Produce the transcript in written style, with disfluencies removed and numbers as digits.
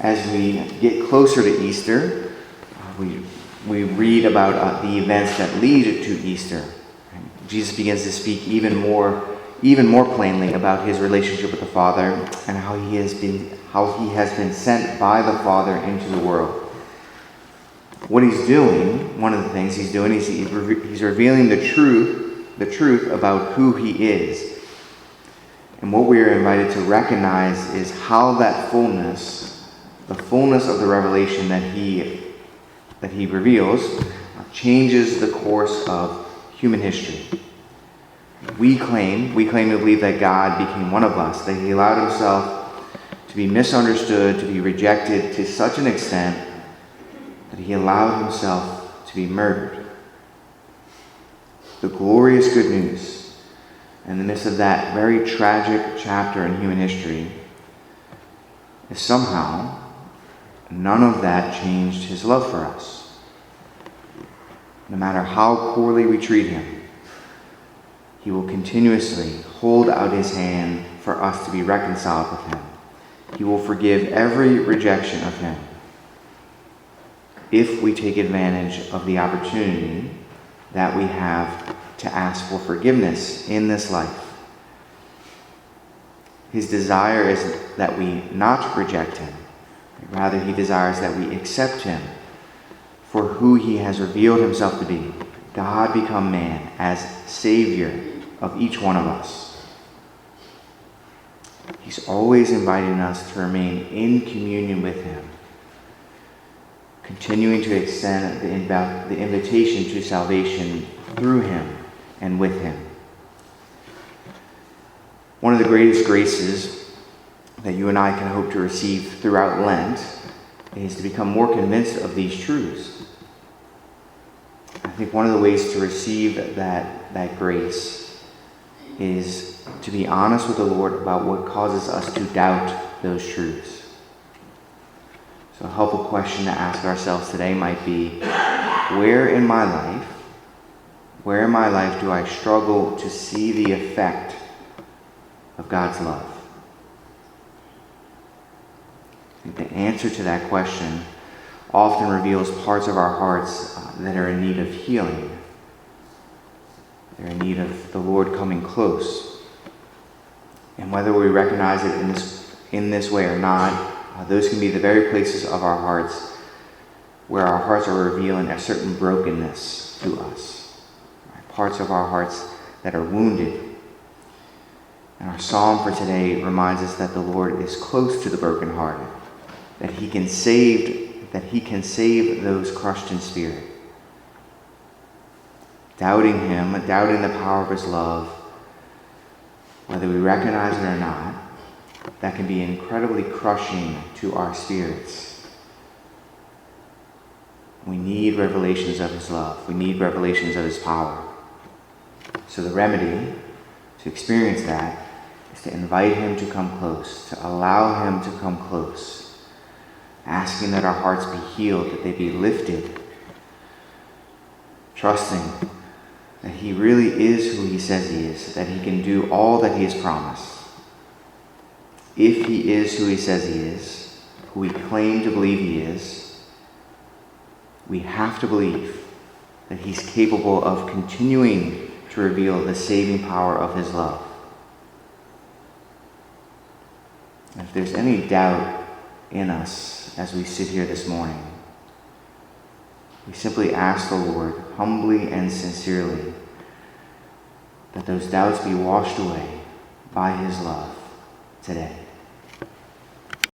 As we get closer to Easter, we read about the events that lead to Easter. Jesus begins to speak even more plainly about his relationship with the Father and how he has been sent by the Father into the world. What he's doing, one of the things he's doing, is he's revealing the truth about who he is. And what we are invited to recognize is how that the fullness of the revelation that he reveals, changes the course of human history. We claim to believe that God became one of us, that he allowed himself to be misunderstood, to be rejected to such an extent that he allowed himself to be murdered. The glorious good news, in the midst of that very tragic chapter in human history, is somehow none of that changed his love for us. No matter how poorly we treat him, he will continuously hold out his hand for us to be reconciled with him. He will forgive every rejection of him if we take advantage of the opportunity that we have to ask for forgiveness in this life. His desire is that we not reject him. Rather, he desires that we accept him for who he has revealed himself to be, God become man, as Savior of each one of us. He's always inviting us to remain in communion with him, continuing to extend the invitation to salvation through him and with him. One of the greatest graces that you and I can hope to receive throughout Lent is to become more convinced of these truths. I think one of the ways to receive that grace is to be honest with the Lord about what causes us to doubt those truths. So a helpful question to ask ourselves today might be, where in my life do I struggle to see the effect of God's love? I think the answer to that question often reveals parts of our hearts that are in need of healing. They're in need of the Lord coming close. And whether we recognize it in this way or not, those can be the very places of our hearts where our hearts are revealing a certain brokenness to us. Parts of our hearts that are wounded. And our psalm for today reminds us that the Lord is close to the brokenhearted, that he can save those crushed in spirit. Doubting him, doubting the power of his love, whether we recognize it or not, that can be incredibly crushing to our spirits. We need revelations of his love. We need revelations of his power. So the remedy to experience that is to invite him to come close, to allow him to come close, asking that our hearts be healed, that they be lifted, trusting that he really is who he says he is, that he can do all that he has promised. If he is who he says he is, who we claim to believe he is, we have to believe that he's capable of continuing to reveal the saving power of his love. And if there's any doubt in us as we sit here this morning, we simply ask the Lord, humbly and sincerely, that those doubts be washed away by his love today.